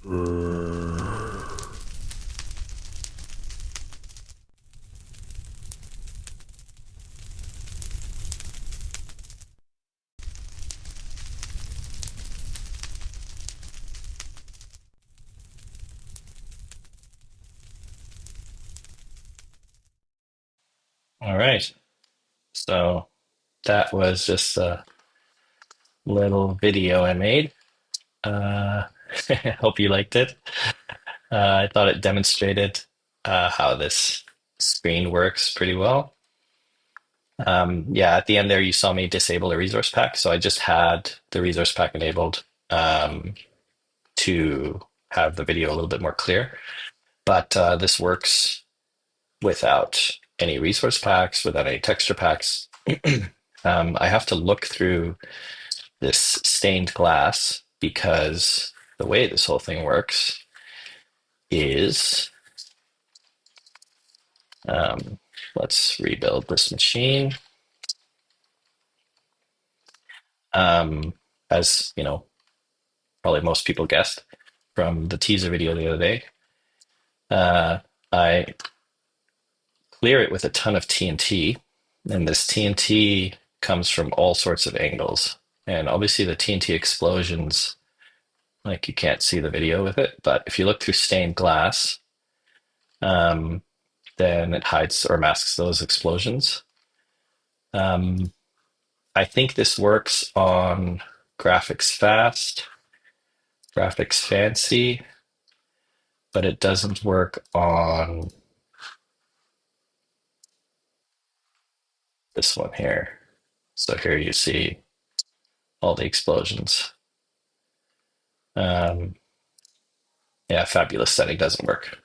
All right. So that was just a little video I made. Uh, hope you liked it. I thought it demonstrated how this screen works pretty well. Yeah, at the end there, you saw me disable a resource pack. So I just had the resource pack enabled to have the video a little bit more clear. But this works without any resource packs, without any texture packs. I have to look through this stained glass because the way this whole thing works is um, let's rebuild this machine. Um, as you know, probably most people guessed from the teaser video the other day, uh, I clear it with a ton of TNT, and this TNT comes from all sorts of angles. And obviously, the TNT explosions, like you can't see the video with it, but if you look through stained glass, um, then it hides or masks those explosions. Um, I think this works on graphics fast, graphics fancy, but it doesn't work on this one here. So here you see all the explosions. Um, yeah, fabulous setting doesn't work.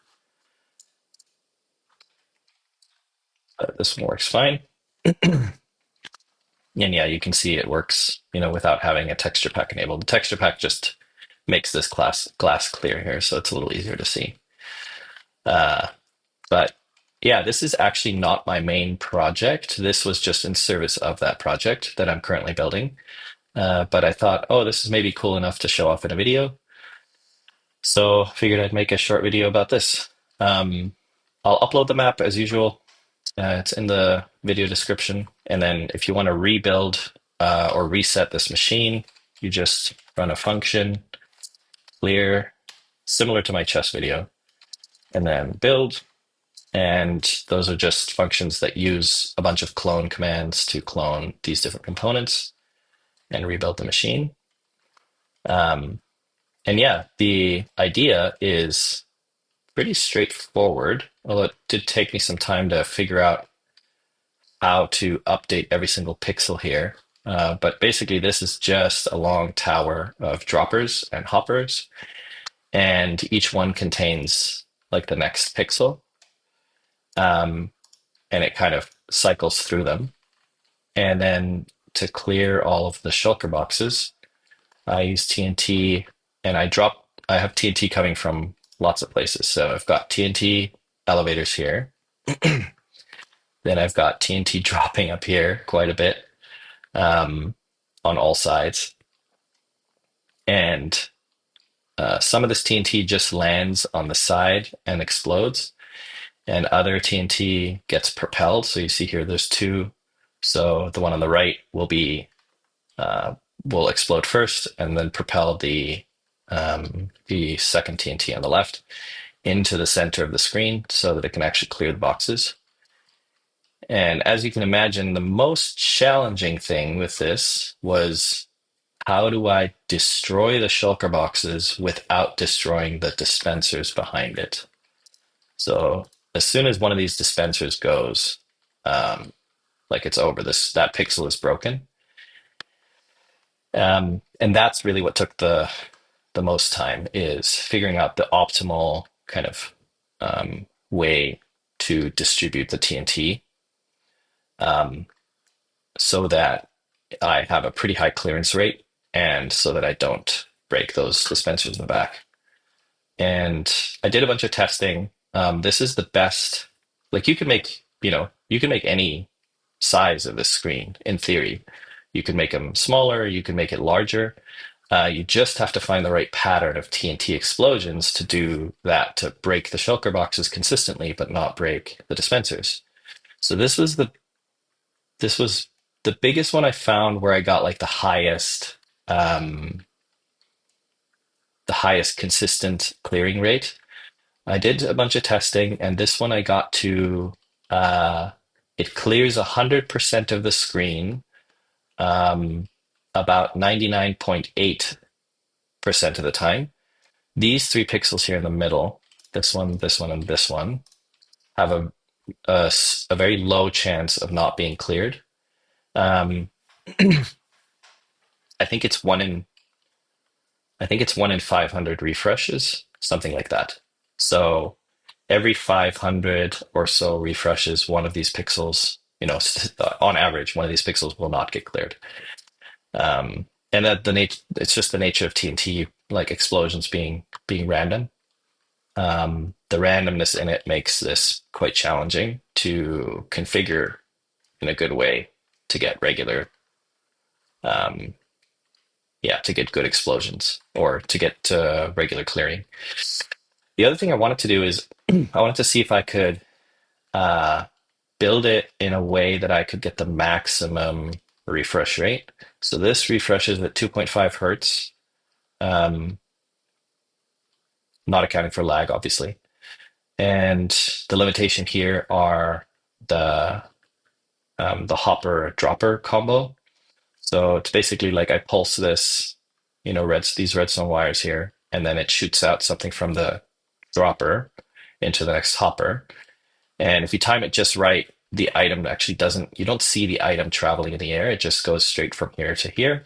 But this one works fine. And yeah, you can see it works, without having a texture pack enabled. The texture pack just makes this glass clear here, so it's a little easier to see. Uh, but yeah, this is actually not my main project. This was just in service of that project that I'm currently building. But I thought, oh, this is maybe cool enough to show off in a video. So figured I'd make a short video about this. Um, I'll upload the map as usual. It's in the video description. And then if you want to rebuild or reset this machine, you just run a function, clear, similar to my chess video, and then build. And those are just functions that use a bunch of clone commands to clone these different components and rebuild the machine. Um, and yeah, the idea is pretty straightforward, although it did take me some time to figure out how to update every single pixel here. But basically, this is just a long tower of droppers and hoppers, and each one contains like the next pixel, um, and it kind of cycles through them. And then to clear all of the shulker boxes, I use TNT, and I have TNT coming from lots of places. So I've got TNT elevators here. Then I've got TNT dropping up here quite a bit, um, on all sides. And some of this TNT just lands on the side and explodes, and other TNT gets propelled. So you see here, there's two. So the one on the right uh, will explode first, and then propel the second TNT on the left into the center of the screen so that it can actually clear the boxes. And as you can imagine, the most challenging thing with this was, how do I destroy the shulker boxes without destroying the dispensers behind it? So as soon as one of these dispensers goes, um, like it's over, that pixel is broken. And that's really what took the most time, is figuring out the optimal kind of way to distribute the TNT, um, so that I have a pretty high clearance rate and so that I don't break those dispensers in the back. And I did a bunch of testing. This is the best. Like you can make any size of the screen in theory. You can make them smaller, you can make it larger. You just have to find the right pattern of TNT explosions to do that, to break the shulker boxes consistently, but not break the dispensers. So this was the biggest one I found where I got like um, the highest consistent clearing rate. I did a bunch of testing, and this one I got to uh, it clears 100% of the screen, um, about 99.8% of the time. These three pixels here in the middle, this one, and this one, have a very low chance of not being cleared. Um, I think it's one in I think it's 1 in 500 refreshes, something like that. So every 500 or so refreshes, one of these pixels, on average, one of these pixels will not get cleared. And that it's just the nature of TNT, like explosions being random. The randomness in it makes this quite challenging to configure in a good way to get um, to get good explosions or to get regular clearing. The other thing I wanted to do is I wanted to see if I could uh, build it in a way that I could get the maximum refresh rate. So this refreshes at 2.5 hertz, um, not accounting for lag, obviously. And the limitation here are the hopper dropper combo. So it's basically like I pulse this, these redstone wires here, and then it shoots out something from the dropper into the next hopper. And if you time it just right, the item actually you don't see the item traveling in the air. It just goes straight from here to here,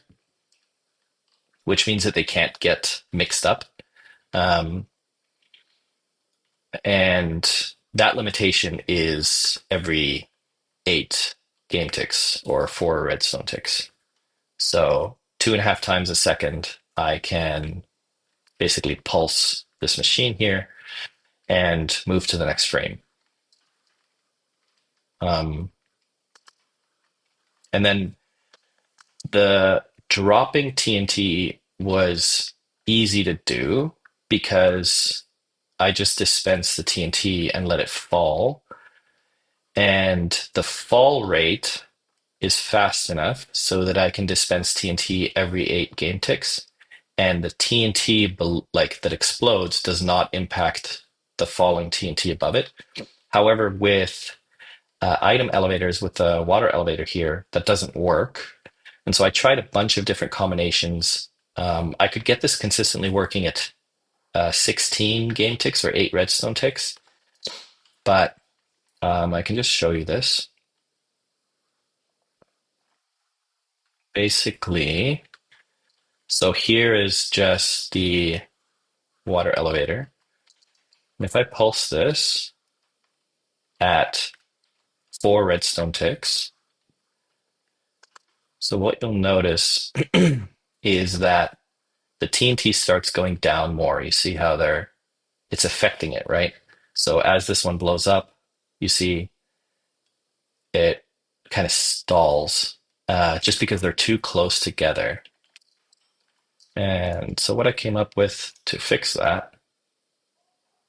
which means that they can't get mixed up. Um, and that limitation is every 8 game ticks or 4 redstone ticks. So 2.5 times a second, I can basically pulse this machine here and move to the next frame. Um, and then the dropping TNT was easy to do because I just dispense the TNT and let it fall. And the fall rate is fast enough so that I can dispense TNT every 8 game ticks. And the TNT like that explodes does not impact the falling TNT above it. However, with item elevators, with the water elevator here, that doesn't work. And so I tried a bunch of different combinations. I could get this consistently working at 16 game ticks or 8 redstone ticks, but I can just show you this. Basically, so here is just the water elevator. And if I pulse this at 4 redstone ticks, so what you'll notice is that the TNT starts going down more. You see how it's affecting it, right? So as this one blows up, you see it kind of stalls just because they're too close together. And so what I came up with to fix that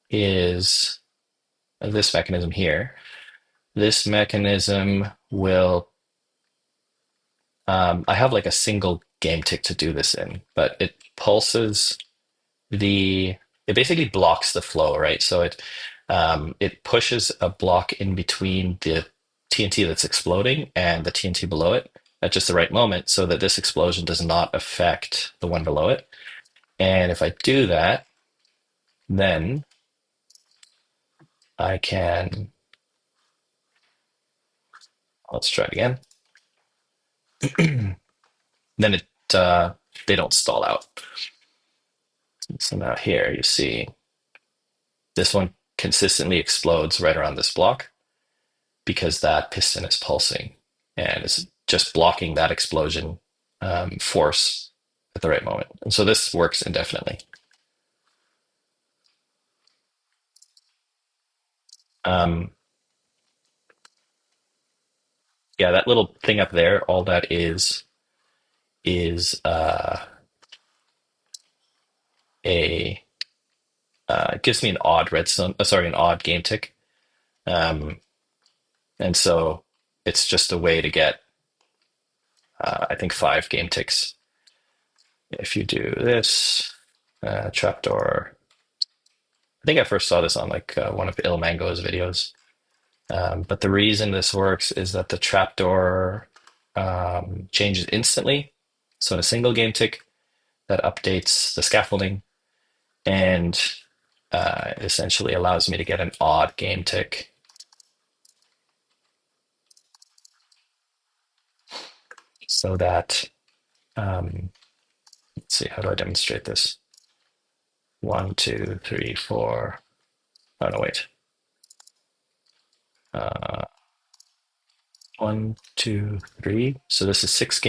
is this mechanism here. This mechanism will, I have like a single game tick to do this in, but it pulses it basically blocks the flow, right? So it pushes a block in between the TNT that's exploding and the TNT below it at just the right moment so that this explosion does not affect the one below it. And if I do that, then I can, let's try it again. Then they don't stall out. So now here you see this one consistently explodes right around this block because that piston is pulsing and it's just blocking that explosion force at the right moment. And so this works indefinitely. Um, yeah, that little thing up there, all that is a it gives me an odd redstone, sorry, an odd game tick. Um, and so it's just a way to get, I think, 5 game ticks. If you do this, trapdoor, I think I first saw this on like one of Il Mango's videos. But the reason this works is that the trapdoor changes instantly. So in a single game tick, that updates the scaffolding and essentially allows me to get an odd game tick. So that, let's see, how do I demonstrate this? 1, 2, 3, 4. Oh, no, wait. Uh, 1, 2, 3. So this is 6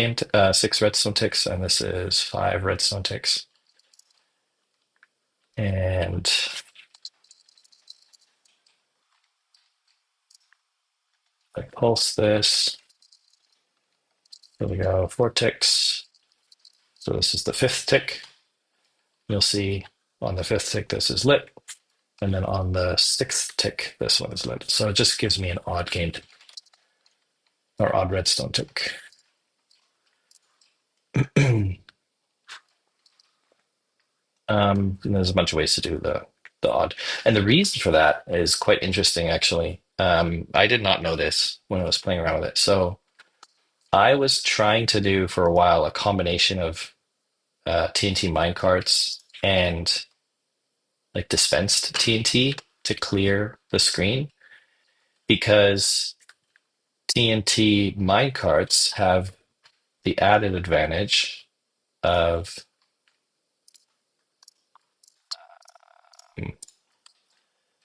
redstone ticks, and this is 5 redstone ticks. And I pulse this. Here we go, 4 ticks. So this is the 5th tick. You'll see on the 5th tick, this is lit. And then on the 6th tick, this one is lit. So it just gives me an odd game or odd redstone tick. And there's a bunch of ways to do the odd. And the reason for that is quite interesting, actually. I did not know this when I was playing around with it. So I was trying to do for a while a combination of TNT minecarts and like dispensed TNT to clear the screen because TNT minecarts have the added advantage of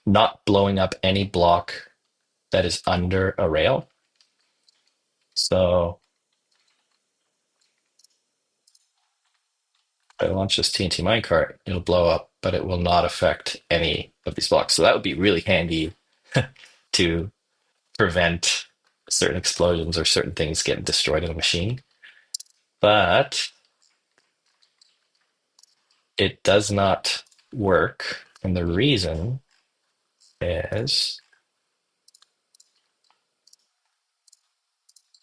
not blowing up any block that is under a rail. So if I launch this TNT minecart, it'll blow up, but it will not affect any of these blocks. So that would be really handy to prevent certain explosions or certain things getting destroyed in a machine. But it does not work. And the reason is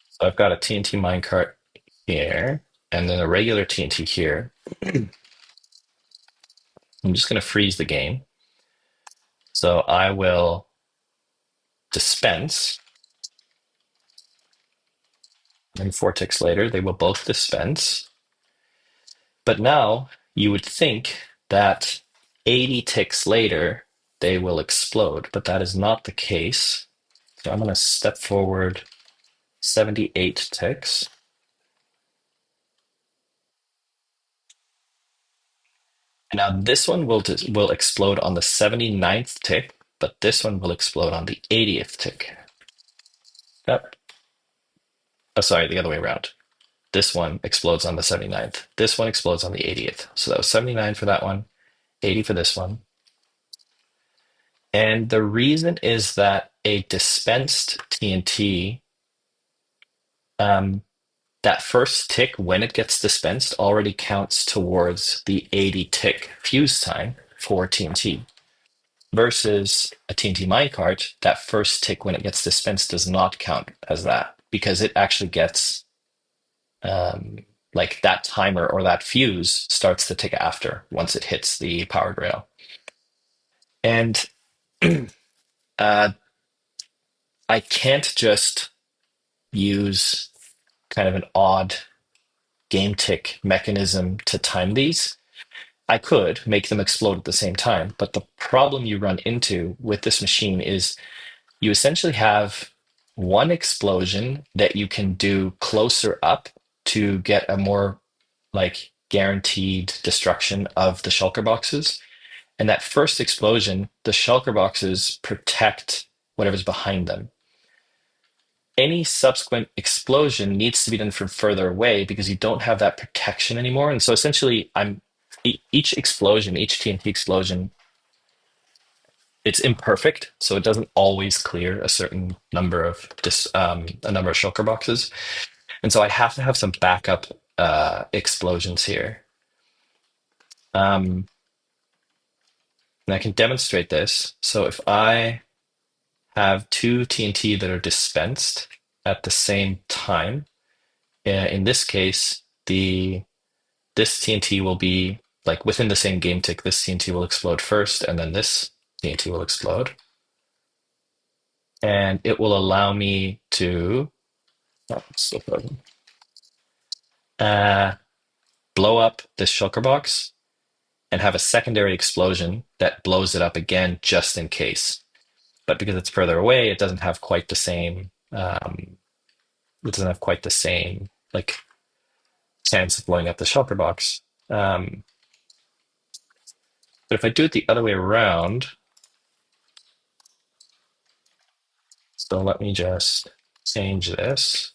so I've got a TNT minecart here and then a regular TNT here. I'm just going to freeze the game. So I will dispense. And 4 ticks later, they will both dispense. But now you would think that 80 ticks later, they will explode, but that is not the case. So I'm going to step forward 78 ticks. And now this one will explode on the 79th tick, but this one will explode on the 80th tick. Yep. Oh, sorry, the other way around. This one explodes on the 79th. This one explodes on the 80th. So that was 79 for that one, 80 for this one. And the reason is that a dispensed TNT, that first tick when it gets dispensed already counts towards the 80 tick fuse time for TNT. Versus a TNT minecart, that first tick when it gets dispensed does not count as that because it actually gets um, like that timer or that fuse starts to tick after once it hits the powered rail. And uh, I can't just use kind of an odd game tick mechanism to time these. I could make them explode at the same time, but the problem you run into with this machine is you essentially have one explosion that you can do closer up to get a more like guaranteed destruction of the shulker boxes. And that first explosion, the shulker boxes protect whatever's behind them. Any subsequent explosion needs to be done from further away because you don't have that protection anymore. And so essentially, each explosion, each TNT explosion, it's imperfect, so it doesn't always clear a certain number of a number of shulker boxes, and so I have to have some backup explosions here. Um, And I can demonstrate this. So if I have two TNT that are dispensed at the same time, in this case, this TNT will be like within the same game tick, this TNT will explode first, and then this TNT will explode. And it will allow me to oh, still frozen. Uh, blow up this shulker box and have a secondary explosion that blows it up again just in case. But because it's further away, it doesn't have quite the same like chance of blowing up the shulker box. Um, but if I do it the other way around, so let me just change this.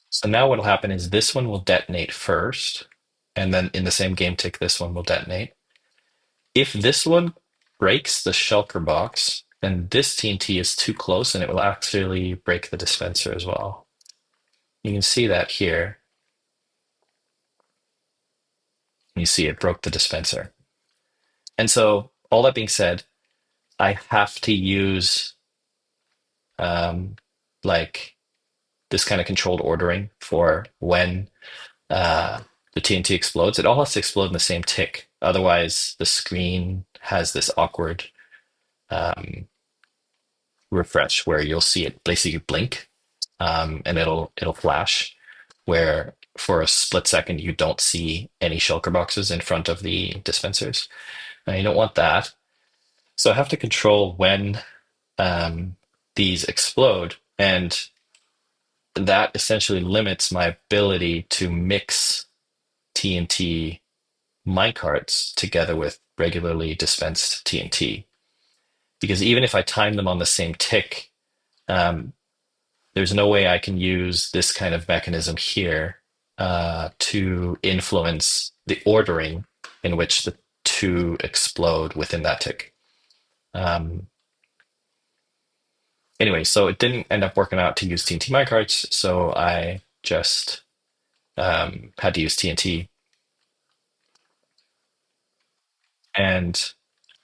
So now what'll happen is this one will detonate first, and then in the same game tick, this one will detonate. If this one breaks the shulker box, then this TNT is too close and it will actually break the dispenser as well. You can see that here. You see it broke the dispenser. And so all that being said, I have to use um, like this kind of controlled ordering for when the TNT explodes. It all has to explode in the same tick. Otherwise, the screen has this awkward um, refresh where you'll see it basically blink, and it'll flash. Where for a split second you don't see any shulker boxes in front of the dispensers. Now you don't want that. So I have to control when these explode, and that essentially limits my ability to mix TNT minecarts together with regularly dispensed TNT. Because even if I time them on the same tick, um, there's no way I can use this kind of mechanism here to influence the ordering in which the two explode within that tick. Um, anyway, so it didn't end up working out to use TNT minecarts, so I just had to use TNT. And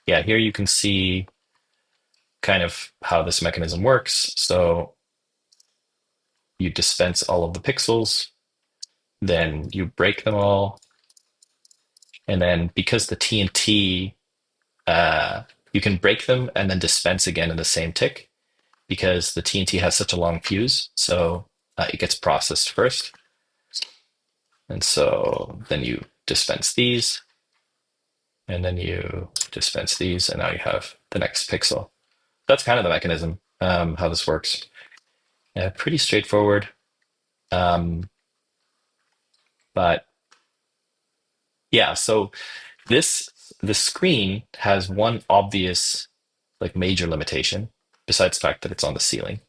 yeah, here you can see kind of how this mechanism works. So you dispense all of the pixels, then you break them all, and then because the TNT, uh, you can break them and then dispense again in the same tick because the TNT has such a long fuse. So it gets processed first. And so then you dispense these, and then you dispense these, and now you have the next pixel. That's kind of the mechanism, how this works. Pretty straightforward. Um, but yeah, so this the screen has one obvious like major limitation, besides the fact that it's on the ceiling.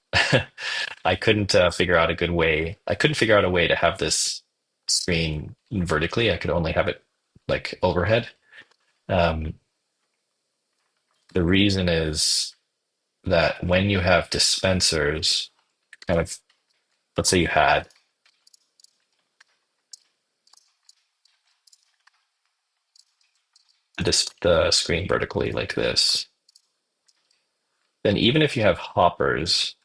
I couldn't figure out a good way. I couldn't figure out a way to have this screen vertically. I could only have it like overhead. Um, the reason is that when you have dispensers, kind of, let's say you had the screen vertically like this, then even if you have hoppers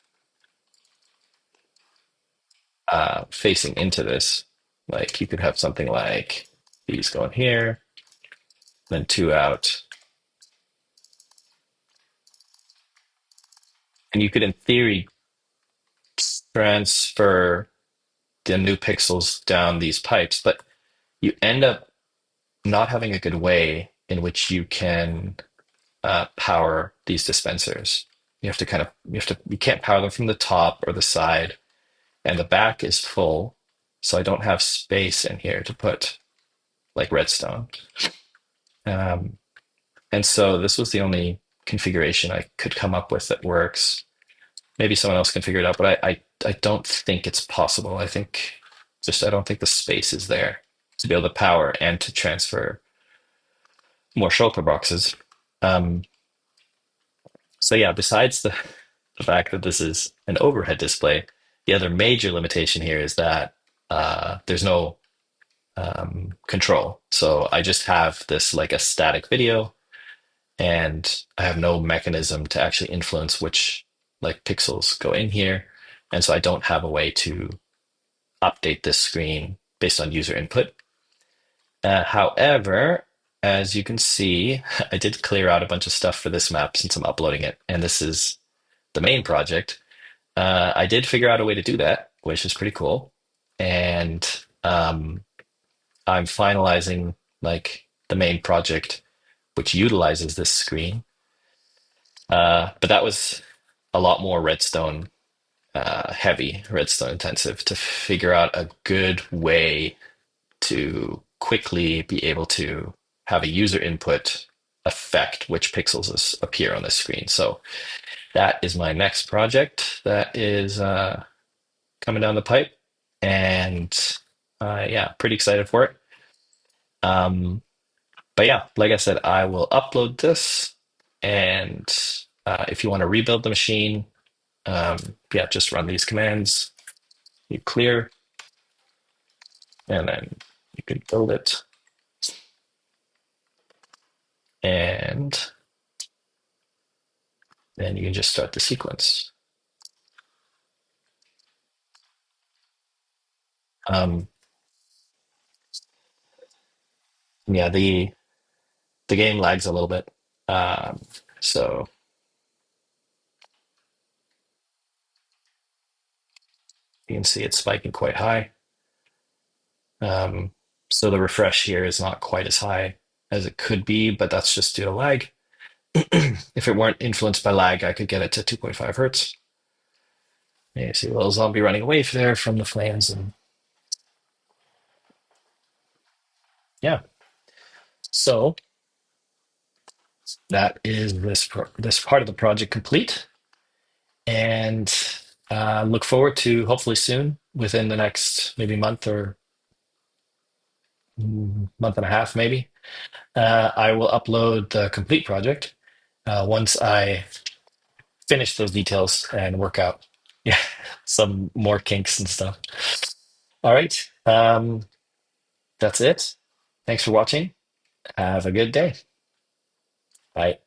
facing into this, like you could have something like these going here, then two out, and you could, in theory, transfer the new pixels down these pipes, but you end up not having a good way in which you can power these dispensers. You can't power them from the top or the side, and the back is full, so I don't have space in here to put like redstone. Um, and so this was the only configuration I could come up with that works. Maybe someone else can figure it out, but I don't think it's possible. I don't think the space is there to be able to power and to transfer more shulker boxes. Um, so yeah, besides the fact that this is an overhead display, the other major limitation here is that there's no control. So I just have this like a static video, and I have no mechanism to actually influence which like pixels go in here. And so I don't have a way to update this screen based on user input. However, as you can see, I did clear out a bunch of stuff for this map since I'm uploading it, and this is the main project. I did figure out a way to do that, which is pretty cool. And I'm finalizing like the main project, which utilizes this screen. But that was a lot more redstone heavy, redstone intensive to figure out a good way to quickly be able to have a user input affect which pixels appear on the screen. So that is my next project that is coming down the pipe, and yeah, pretty excited for it. Um, but yeah, like I said, I will upload this, and if you want to rebuild the machine, um, yeah, just run these commands. You clear, and then you can build it, and then you can just start the sequence. Um, yeah, the game lags a little bit, um, so you can see it's spiking quite high. Um, so the refresh here is not quite as high as it could be, but that's just due to lag. If it weren't influenced by lag, I could get it to 2.5 hertz. You see a little zombie running away there from the flames, and yeah. So that is this part of the project complete, and look forward to hopefully soon, within the next maybe month or month and a half, maybe. I will upload the complete project once I finish those details and work out, yeah, some more kinks and stuff. All right. That's it. Thanks for watching. Have a good day. Bye.